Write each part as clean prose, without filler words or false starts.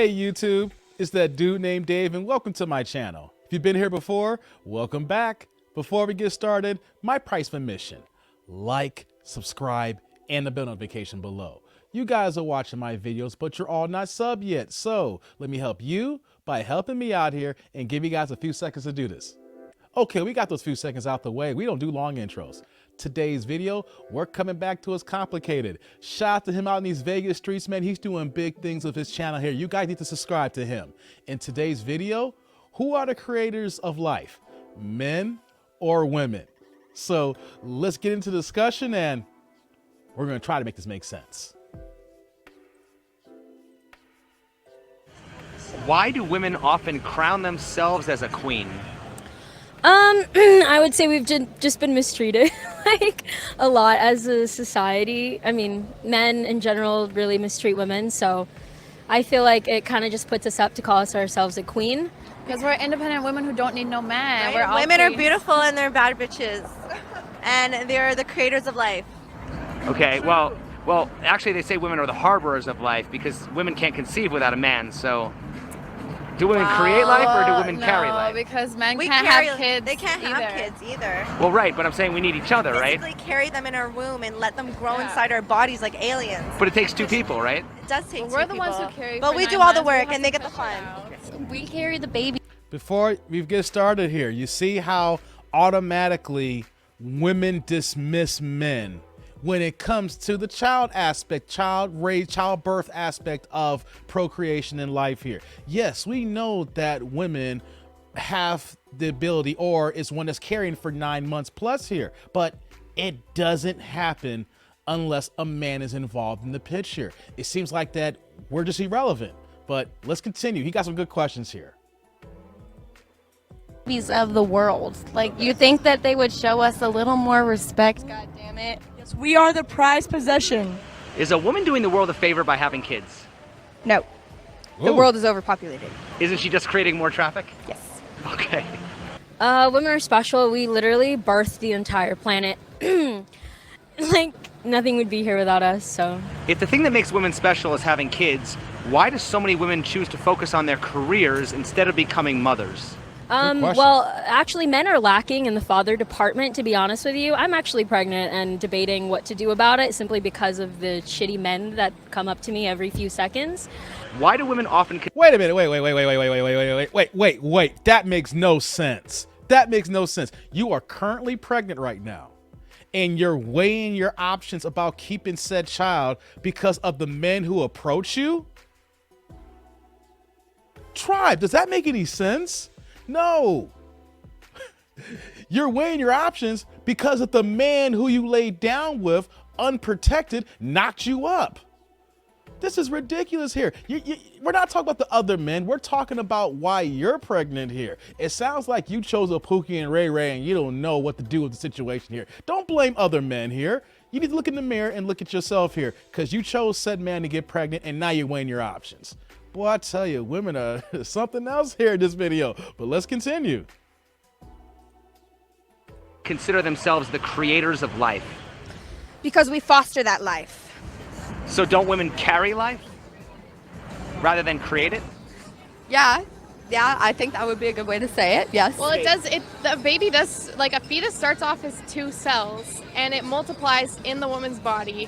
Hey YouTube, it's that dude named Dave and welcome to my channel. If you've been here before, welcome back. Before we get started, my price of admission: like, subscribe, and the bell notification below. You guys are watching my videos, but you're all not sub yet. So let me help you by helping me out here and give you guys a few seconds to do this. Okay, we got those few seconds out the way. We don't do long intros. Today's video, we're coming back to It's Complicated. Shout out to him out in these Vegas streets, man. He's doing big things with his channel here. You guys need to subscribe to him. In today's video, who are the creators of life? Men or women? So let's get into the discussion and we're gonna try to make this make sense. Why do women often crown themselves as a queen? I would say we've just been mistreated like a lot as a society. I mean, men in general really mistreat women, so I feel like it kind of just puts us up to call ourselves a queen. Because we're independent women who don't need no man. Right? We're all Women are queens. beautiful and they're bad bitches. And they're the creators of life. Okay, well, actually they say women are the harborers of life because women can't conceive without a man, so do women create life or do women carry life? Because men We can't carry, have kids. They can't either. have kids either. Well, right, but I'm saying we need each other, right? Physically carry them in our womb and let them grow Yeah. inside our bodies like aliens. But it takes two people, right? It does take But two we're the people. ones who carry. But for we 9 do all the months. We work have and to they get the push fun. it out. We carry the baby. Before we get started here, you see how automatically women dismiss men when it comes to the child aspect, childbirth aspect of procreation in life here. Yes, we know that women have the ability or is one that's carrying for 9 months plus here, but it doesn't happen unless a man is involved in the picture. It seems like that we're just irrelevant, but let's continue. He got some good questions here. Of the world. Like, you think that they would show us a little more respect, god damn it. Yes, we are the prized possession. Is a woman doing the world a favor by having kids? No. The Ooh. world is overpopulated. Isn't she just creating more traffic? Yes. Okay. Women are special. We literally birthed the entire planet. Like, nothing would be here without us, so. If the thing that makes women special is having kids, why do so many women choose to focus on their careers instead of becoming mothers? question. Well, actually, men are lacking in the father department, to be honest with you. I'm actually pregnant and debating what to do about it simply because of the shitty men that come up to me every few seconds. Why do women often Wait a minute. Wait. That makes no sense. That makes no sense. You are currently pregnant right now, and you're weighing your options about keeping said child because of the men who approach you? Tribe, does that make any sense? No. You're weighing your options because of the man who you laid down with unprotected knocked you up. This is ridiculous here. We're not talking about the other men. We're talking about why you're pregnant here. It sounds like you chose a Pookie and Ray Ray and you don't know what to do with the situation here. Don't blame other men here. You need to look in the mirror and look at yourself here because you chose said man to get pregnant and now you're weighing your options. Boy, I tell you, women are something else here in this video, but let's continue. consider themselves the creators of life? Because we foster that life. So don't women carry life rather than create it? Yeah, I think that would be a good way to say it, yes. Well, the baby does, like a fetus starts off as 2 cells and it multiplies in the woman's body.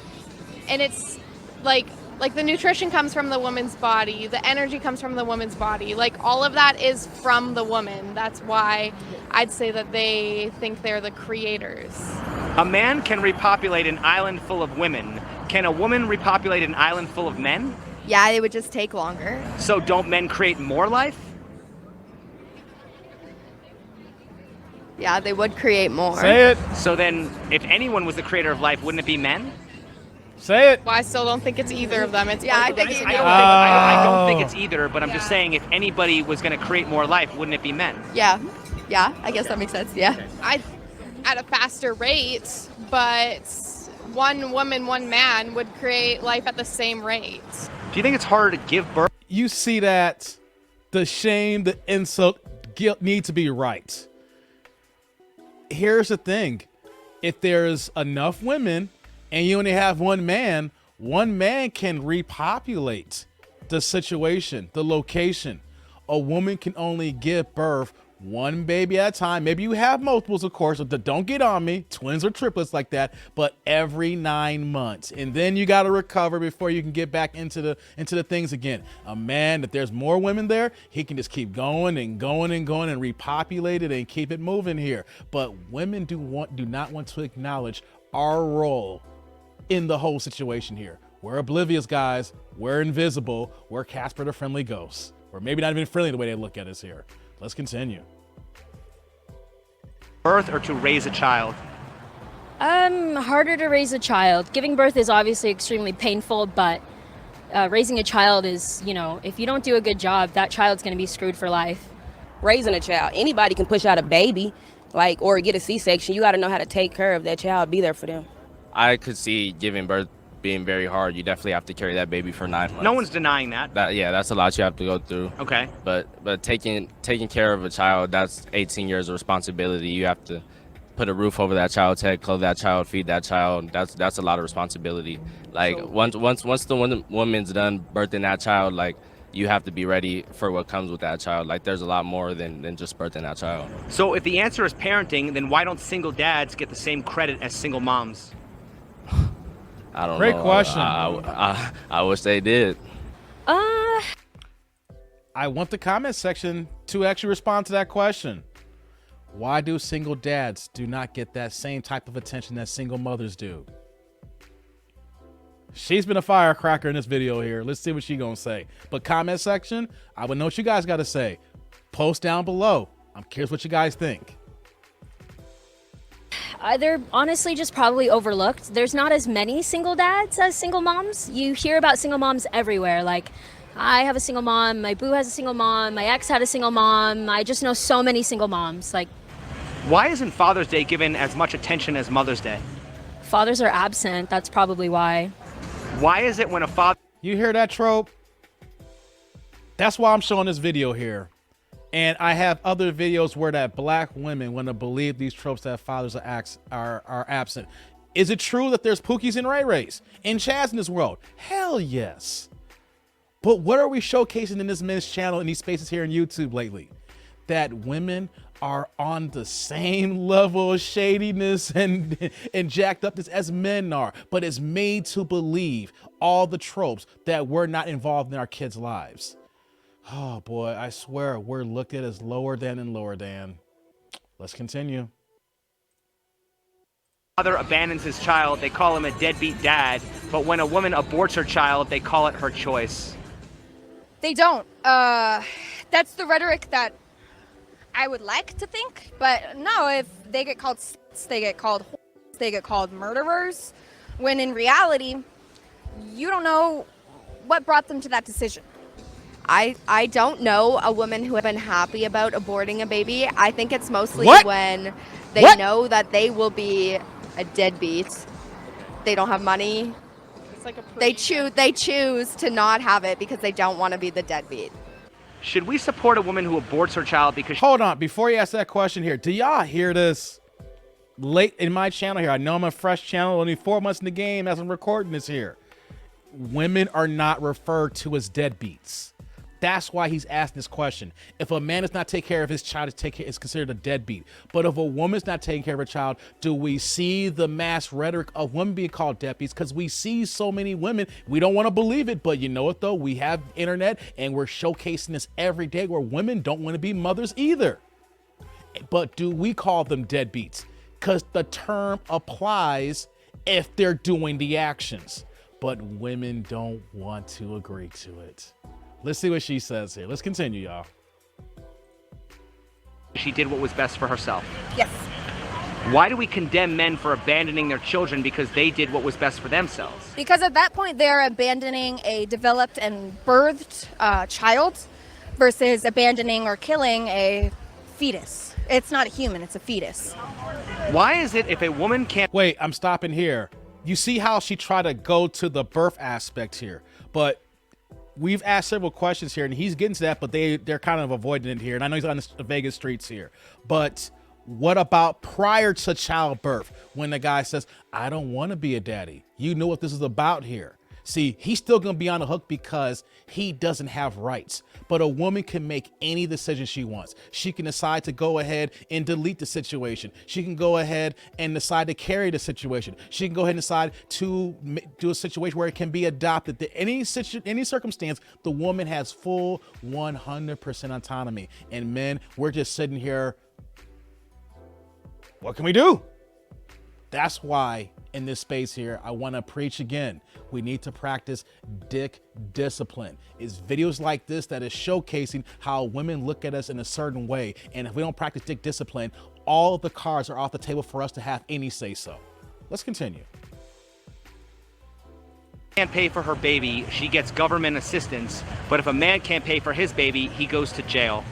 And it's like the nutrition comes from the woman's body, the energy comes from the woman's body. Like all of that is from the woman. That's why I'd say that they think they're the creators. A man can repopulate an island full of women. Can a woman repopulate an island full of men? Yeah, it would just take longer. So don't men create more life? Yeah, they would create more. Say it. So then, if anyone was the creator of life, wouldn't it be men? Say it. Well, I still don't think it's either of them. It's Yeah, I both of think them. it's I don't think it's either, but I'm just Yeah. saying if anybody was going to create more life, wouldn't it be men? Yeah, I guess that makes sense, yeah. At a faster rate, but one woman, one man would create life at the same rate. Do you think it's harder to give birth? You see that the shame, the insult, guilt need to be right. Here's the thing. If there's enough women and you only have one man can repopulate the situation, the location. A woman can only give birth one baby at a time. Maybe you have multiples, of course, but don't get on me, twins or triplets like that, but every 9 months. And then you got to recover before you can get back into the things again. A man, if there's more women there, he can just keep going and going and going and repopulate it and keep it moving here. But women do not want to acknowledge our role in the whole situation here. We're oblivious, guys. We're invisible. We're Casper the Friendly Ghost. Or maybe not even friendly the way they look at us here. Let's continue. Birth or to raise a child? Harder to raise a child. Giving birth is obviously extremely painful, but raising a child is, you know, if you don't do a good job, that child's going to be screwed for life. Raising a child, anybody can push out a baby, like, or get a C-section. You got to know how to take care of that child, be there for them. I could see giving birth being very hard. You definitely have to carry that baby for 9 months. No one's denying that. Yeah, that's a lot you have to go through. Okay. But taking care of a child, that's 18 years of responsibility. You have to put a roof over that child's head, clothe that child, feed that child. That's a lot of responsibility. Like, once the woman's done birthing that child, like, you have to be ready for what comes with that child. Like, there's a lot more than just birthing that child. So if the answer is parenting, then why don't single dads get the same credit as single moms? I don't know. Great question. I wish they did. I want the comment section to actually respond to that question. Why do single dads do not get that same type of attention that single mothers do? She's been a firecracker in this video here. Let's see what she's gonna say. But comment section, I would know what you guys got to say. Post down below. I'm curious what you guys think. They're honestly just probably overlooked. There's not as many single dads as single moms. You hear about single moms everywhere. Like, I have a single mom, my boo has a single mom, my ex had a single mom. I just know so many single moms. Like, why isn't Father's Day given as much attention as Mother's Day? fathers are absent. That's probably why. Why is it when a father... You hear that trope? That's why I'm showing this video here. And I have other videos where that black women want to believe these tropes that fathers are absent. Is it true that there's Pookies and Ray Rays and Chaz in this world? Hell yes. But what are we showcasing in this men's channel in these spaces here on YouTube lately? That women are on the same level of shadiness and jacked upness as men are, but it's made to believe all the tropes that we're not involved in our kids' lives. Oh boy, I swear we're looked at as lower than and lower than. Let's continue. Father abandons his child, they call him a deadbeat dad, but when a woman aborts her child, they call it her choice. They don't. That's the rhetoric that I would like to think, but no, if they get called they get called they get called murderers, when in reality, you don't know what brought them to that decision. I don't know a woman who has been happy about aborting a baby. I think it's mostly when they know that they will be a deadbeat. They don't have money. It's like a they choose to not have it because they don't want to be the deadbeat. Should we support a woman who aborts her child because... Hold on, before you ask that question here, do y'all hear this? Late in my channel here, I know I'm a fresh channel, only 4 months in the game as I'm recording this here. Women are not referred to as deadbeats. That's why he's asking this question. If a man does not take care of his child, it's considered a deadbeat. But if a woman's not taking care of a child, do we see the mass rhetoric of women being called deadbeats? Because we see so many women, we don't want to believe it, but you know what though? We have internet and we're showcasing this every day where women don't want to be mothers either. But do we call them deadbeats? Because the term applies if they're doing the actions. But women don't want to agree to it. Let's see what she says here. Let's continue, y'all. She did what was best for herself. Yes. Why do we condemn men for abandoning their children because they did what was best for themselves? Because at that point, they're abandoning a developed and birthed child versus abandoning or killing a fetus. It's not a human, it's a fetus. Why is it if a woman can't... Wait, I'm stopping here. You see how she tried to go to the birth aspect here, but we've asked several questions here and he's getting to that, but they're kind of avoiding it here. And I know he's on the Vegas streets here, but what about prior to childbirth when the guy says, I don't want to be a daddy? You know what this is about here. See, he's still gonna be on the hook because he doesn't have rights. But a woman can make any decision she wants. She can decide to go ahead and delete the situation. She can go ahead and decide to carry the situation. She can go ahead and decide to do a situation where it can be adopted. Any circumstance, the woman has full 100% autonomy. And men, we're just sitting here. What can we do? That's why in this space here, I want to preach again. We need to practice dick discipline. It's videos like this that is showcasing how women look at us in a certain way. And if we don't practice dick discipline, all of the cards are off the table for us to have any say so. Let's continue. Can't pay for her baby, she gets government assistance. But if a man can't pay for his baby, he goes to jail.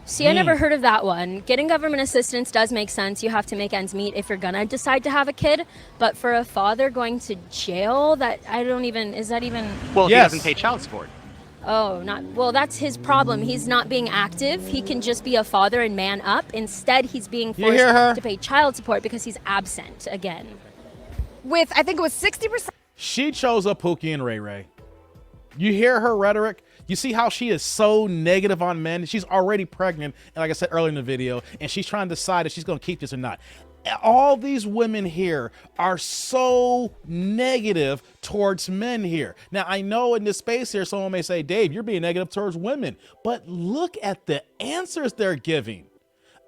See, I never heard of that one. Getting government assistance does make sense. You have to make ends meet if you're gonna decide to have a kid. But for a father going to jail, that I don't even, is that even? Well, if he doesn't pay child support. Oh, well, that's his problem. He's not being active. He can just be a father and man up. Instead, he's being forced to pay child support because he's absent again. With, I think it was 60%. She chose up Pookie and Ray Ray. You hear her rhetoric? You see how she is so negative on men? She's already pregnant, and like I said earlier in the video, and she's trying to decide if she's going to keep this or not. All these women here are so negative towards men here. Now, I know in this space here, someone may say, Dave, you're being negative towards women, but look at the answers they're giving.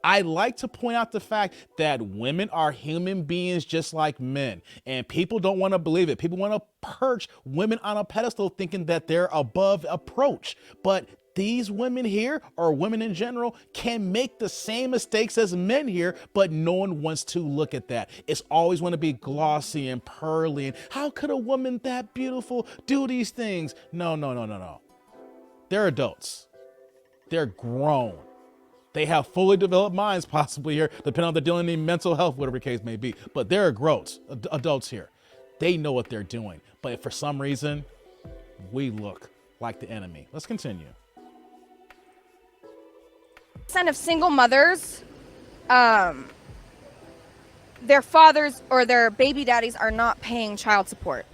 I like to point out the fact that women are human beings just like men, and people don't want to believe it. People want to perch women on a pedestal thinking that they're above approach. But these women here, or women in general, can make the same mistakes as men here, but no one wants to look at that. It's always want to be glossy and pearly, and how could a woman that beautiful do these things? No. They're adults. They're grown. They have fully developed minds possibly here, depending on if they're dealing in mental health, whatever the case may be. But they're adults here. They know what they're doing. But if for some reason, we look like the enemy. Let's continue. Of single mothers, their fathers or their baby daddies are not paying child support.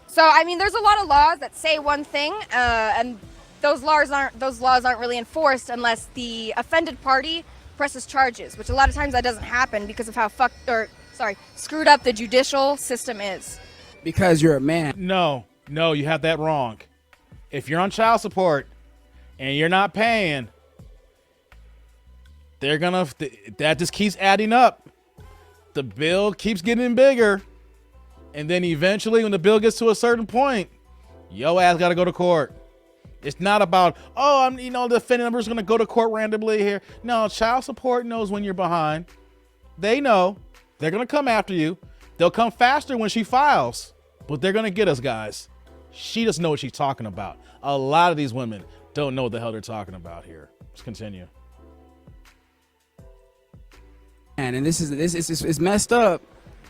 So, I mean, there's a lot of laws that say one thing, and those laws aren't really enforced unless the offended party presses charges, which a lot of times that doesn't happen because of how screwed up the judicial system is. Because you're a man. No, you have that wrong. If you're on child support and you're not paying, that just keeps adding up. The bill keeps getting bigger. And then eventually when the bill gets to a certain point, your ass got to go to court. It's not about, the offending number is going to go to court randomly here. No, child support knows when you're behind. They know. They're going to come after you. They'll come faster when she files, but they're going to get us, guys. She doesn't know what she's talking about. A lot of these women don't know what the hell they're talking about here. Let's continue. And this is messed up,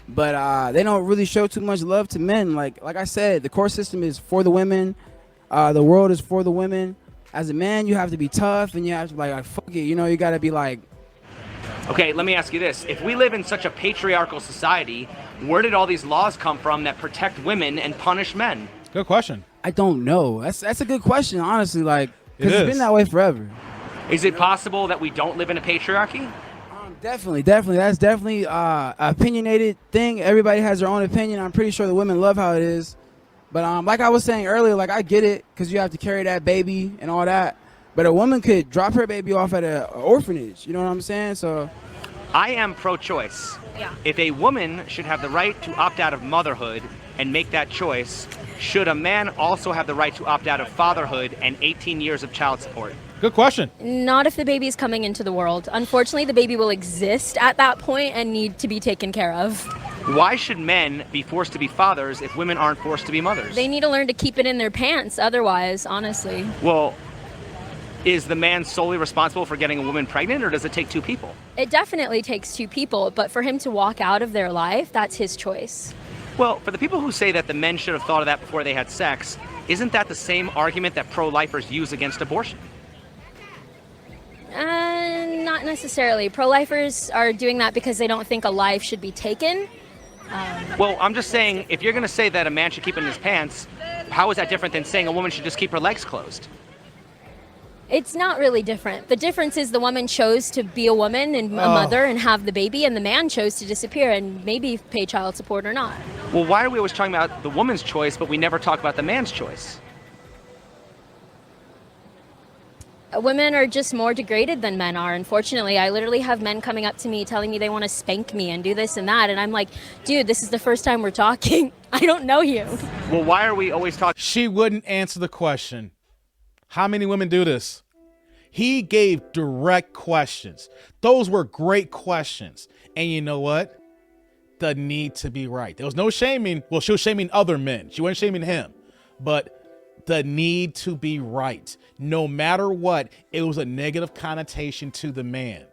but they don't really show too much love to men. Like I said, the court system is for the women. The world is for the women. As a man, you have to be tough, and you have to be like fuck it. You got to be like. Okay, let me ask you this. If we live in such a patriarchal society, where did all these laws come from that protect women and punish men? Good question. I don't know. That's a good question, honestly. Because it's been that way forever. Is it possible that we don't live in a patriarchy? Definitely. That's definitely an opinionated thing. Everybody has their own opinion. I'm pretty sure the women love how it is. But like I was saying earlier, I get it because you have to carry that baby and all that. But a woman could drop her baby off at an orphanage. You know what I'm saying? So, I am pro-choice. Yeah. If a woman should have the right to opt out of motherhood and make that choice, should a man also have the right to opt out of fatherhood and 18 years of child support? Good question. Not if the baby is coming into the world. Unfortunately, the baby will exist at that point and need to be taken care of. Why should men be forced to be fathers if women aren't forced to be mothers? They need to learn to keep it in their pants otherwise, honestly. Well, is the man solely responsible for getting a woman pregnant, or does it take two people? It definitely takes two people, but for him to walk out of their life, that's his choice. Well, for the people who say that the men should have thought of that before they had sex, isn't that the same argument that pro-lifers use against abortion? Not necessarily. Pro-lifers are doing that because they don't think a life should be taken. Well, I'm just saying, if you're going to say that a man should keep in his pants, how is that different than saying a woman should just keep her legs closed? It's not really different. The difference is the woman chose to be a woman and a mother and have the baby, and the man chose to disappear and maybe pay child support or not. Well, why are we always talking about the woman's choice, but we never talk about the man's choice? Women are just more degraded than men are, unfortunately. I literally have men coming up to me telling me they want to spank me and do this and that, and I'm like, dude, this is the first time we're talking. I don't know you. Well, why are we always talking? She wouldn't answer the question. How many women do this? He gave direct questions. Those were great questions. And you know what? The need to be right. There was no shaming. Well, she was shaming other men. She wasn't shaming him. But the need to be right. No matter what, it was a negative connotation to the man.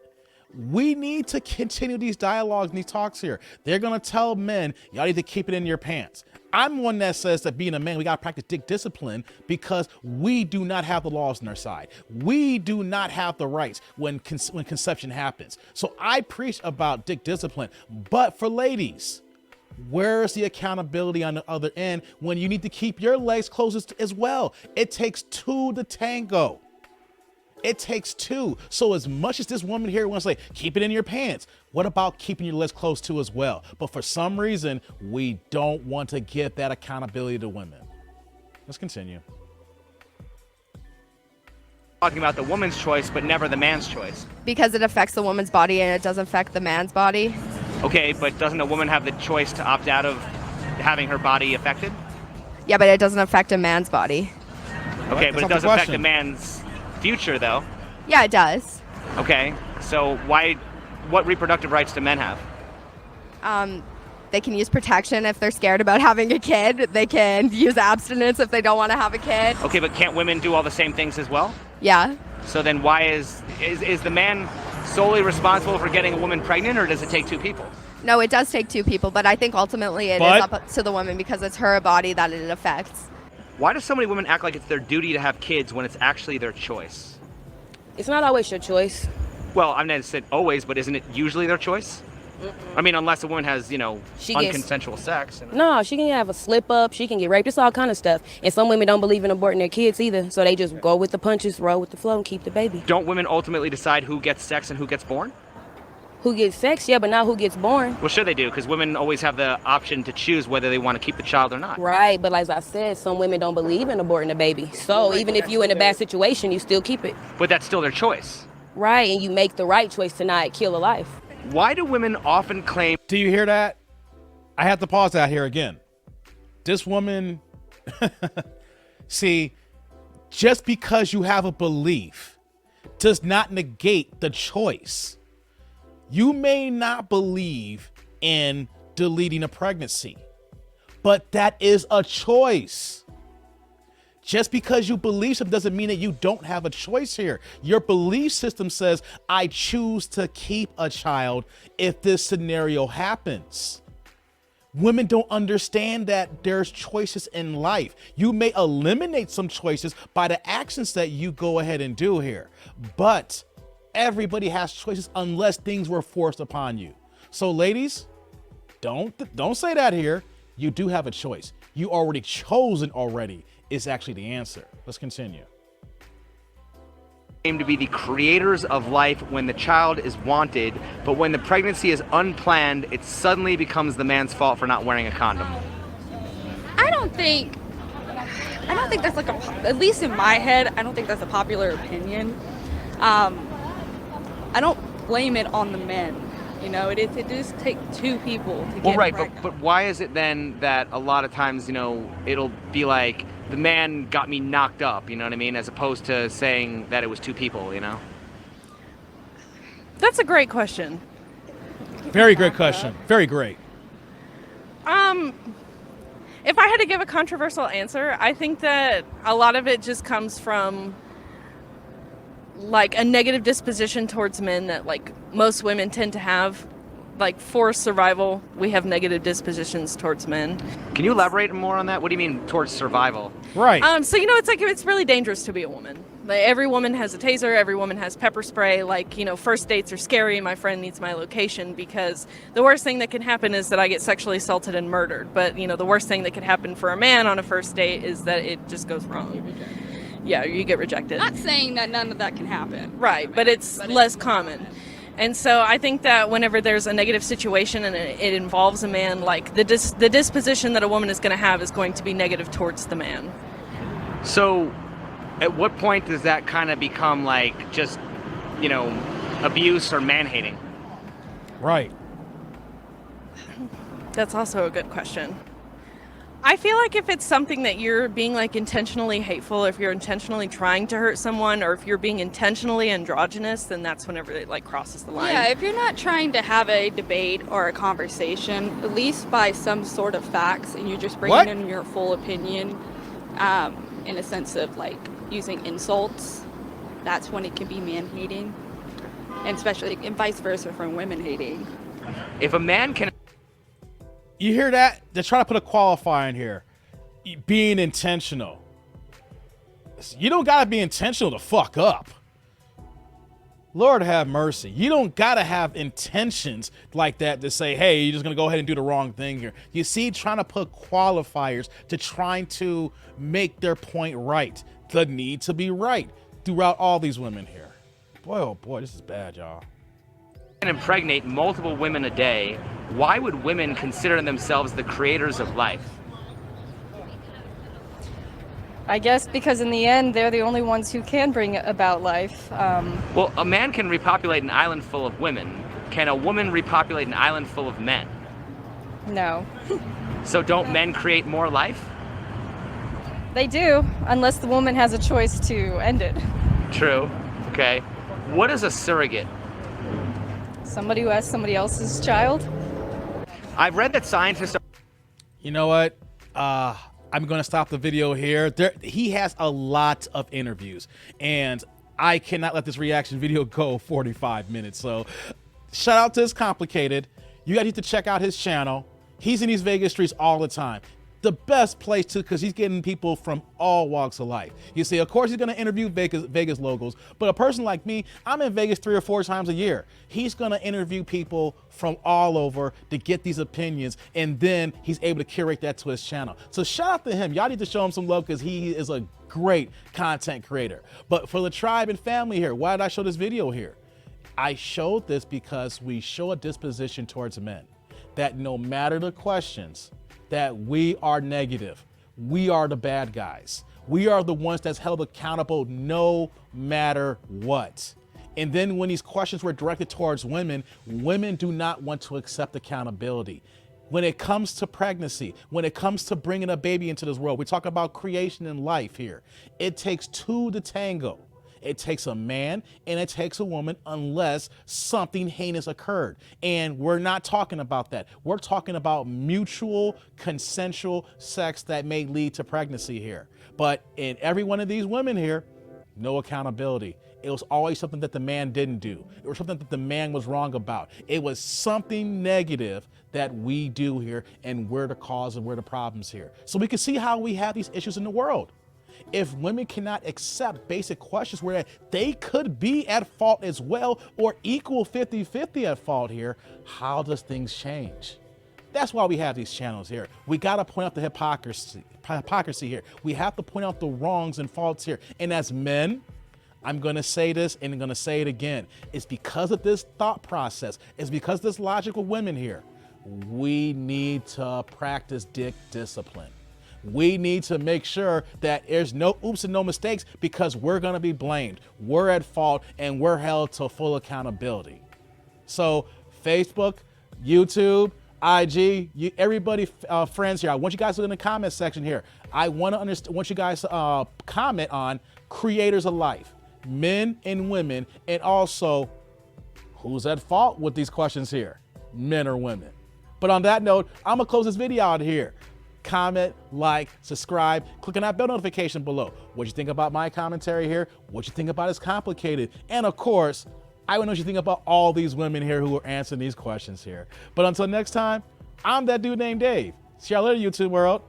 We need to continue these dialogues and these talks here. They're going to tell men, y'all need to keep it in your pants. I'm one that says that being a man, we got to practice dick discipline because we do not have the laws on our side. We do not have the rights when conception happens. So I preach about dick discipline. But for ladies, where's the accountability on the other end when you need to keep your legs closed as well? It takes two to tango. It takes two. So as much as this woman here wants to say, keep it in your pants, what about keeping your legs closed too as well? But for some reason, we don't want to give that accountability to women. Let's continue. Talking about the woman's choice, but never the man's choice. Because it affects the woman's body and it doesn't affect the man's body. Okay, but doesn't a woman have the choice to opt out of having her body affected? Yeah, but it doesn't affect a man's body. Okay, but it does affect a man's future, though. Yeah, it does. Okay, so what reproductive rights do men have? They can use protection if they're scared about having a kid. They can use abstinence if they don't want to have a kid. Okay, but can't women do all the same things as well? Yeah. So then why is the man solely responsible for getting a woman pregnant, or does it take two people? No, it does take two people, but I think ultimately it is up to the woman because it's her body that it affects. Why do so many women act like it's their duty to have kids when it's actually their choice? It's not always your choice. Well, I mean, I said always, but isn't it usually their choice? I mean, unless a woman has, unconsensual sex. No, she can have a slip up. She can get raped. It's all kind of stuff. And some women don't believe in aborting their kids either. So they just go with the punches, roll with the flow, and keep the baby. Don't women ultimately decide who gets sex and who gets born? Who gets sex, yeah, but not who gets born. Well, sure they do, because women always have the option to choose whether they want to keep the child or not. Right, but like I said, some women don't believe in aborting a baby. So even if you're in a bad situation, you still keep it. But that's still their choice. Right, and you make the right choice to not kill a life. Why do women often claim... Do you hear that? I have to pause out here again. This woman... See, just because you have a belief does not negate the choice. You may not believe in deleting a pregnancy, but that is a choice. Just because you believe something doesn't mean that you don't have a choice here. Your belief system says, I choose to keep a child if this scenario happens. Women don't understand that there's choices in life. You may eliminate some choices by the actions that you go ahead and do here, but everybody has choices unless things were forced upon you. So ladies, don't say that here. You do have a choice. You already chosen already is actually the answer. Let's continue. Claim to be the creators of life when the child is wanted, but when the pregnancy is unplanned, it suddenly becomes the man's fault for not wearing a condom. I don't think that's like at least in my head, I don't think that's a popular opinion. I don't blame it on the men. You know, it does take two people to get pregnant. But why is it then that a lot of times, it'll be like the man got me knocked up, you know what I mean, as opposed to saying that it was two people, That's a great question. Very great question. Very great. If I had to give a controversial answer, I think that a lot of it just comes from like a negative disposition towards men that like most women tend to have like for survival, we have negative dispositions towards men. Can you elaborate more on that? What do you mean towards survival? Right. So it's really dangerous to be a woman. Like, every woman has a taser, every woman has pepper spray. Like, first dates are scary. My friend needs my location, because the worst thing that can happen is that I get sexually assaulted and murdered. But the worst thing that could happen for a man on a first date is that it just goes wrong. Yeah, you get rejected. Not saying that none of that can happen. Right, but it's less common. And so I think that whenever there's a negative situation and it involves a man, like the disposition that a woman is going to have is going to be negative towards the man. So at what point does that kind of become like just, abuse or man-hating? Right. That's also a good question. I feel like if it's something that you're being like intentionally hateful, if you're intentionally trying to hurt someone, or if you're being intentionally androgynous, then that's whenever it like crosses the line. Yeah, if you're not trying to have a debate or a conversation, at least by some sort of facts, and you're just bringing in your full opinion, in a sense of like using insults, that's when it can be man-hating, and especially and vice versa from women-hating. If a man can... You hear that? They're trying to put a qualifier in here. Being intentional. You don't got to be intentional to fuck up. Lord have mercy. You don't got to have intentions like that to say, hey, you're just going to go ahead and do the wrong thing here. You see, trying to put qualifiers to trying to make their point right. The need to be right throughout all these women here. Boy, oh boy, this is bad, y'all. Can impregnate multiple women a day, why would women consider themselves the creators of life? I guess because in the end, they're the only ones who can bring about life. Well, a man can repopulate an island full of women. Can a woman repopulate an island full of men? No. So don't men create more life? They do, unless the woman has a choice to end it. True. Okay. What is a surrogate? Somebody who has somebody else's child. I've read that scientists are... You know what? I'm going to stop the video here. He has a lot of interviews, and I cannot let this reaction video go 45 minutes. So shout out to It's Complicated. You guys need to check out his channel. He's in these Vegas streets all the time. The best place to, because he's getting people from all walks of life. You see, of course, he's going to interview Vegas locals, but a person like me, I'm in Vegas 3 or 4 times a year. He's going to interview people from all over to get these opinions, and then he's able to curate that to his channel. So shout out to him. Y'all need to show him some love because he is a great content creator. But for the tribe and family here, why did I show this video here? I showed this because we show a disposition towards men that no matter the questions, that we are negative. We are the bad guys. We are the ones that's held accountable no matter what. And then when these questions were directed towards women, women do not want to accept accountability. When it comes to pregnancy, when it comes to bringing a baby into this world, we talk about creation and life here. It takes two to tango. It takes a man and it takes a woman unless something heinous occurred. And we're not talking about that. We're talking about mutual consensual sex that may lead to pregnancy here. But in every one of these women here, no accountability. It was always something that the man didn't do. It was something that the man was wrong about. It was something negative that we do here, and we're the cause and we're the problems here. So we can see how we have these issues in the world. If women cannot accept basic questions where they could be at fault as well or equal 50-50 at fault here, how does things change? That's why we have these channels here. We got to point out the hypocrisy here. We have to point out the wrongs and faults here. And as men, I'm going to say this and I'm going to say it again. It's because of this thought process. It's because of this logic with women here. We need to practice dick discipline. We need to make sure that there's no oops and no mistakes because we're going to be blamed. We're at fault and we're held to full accountability. So Facebook, YouTube, IG, everybody, friends here, I want you guys to look in the comment section here. I want you guys to comment on creators of life, men and women, and also who's at fault with these questions here, men or women. But on that note, I'm going to close this video out here. Comment, like, subscribe, click on that bell notification below. What you think about my commentary here? What you think about It's Complicated? And of course, I want to know what you think about all these women here who are answering these questions here. But until next time, I'm that dude named Dave. See y'all later, YouTube world.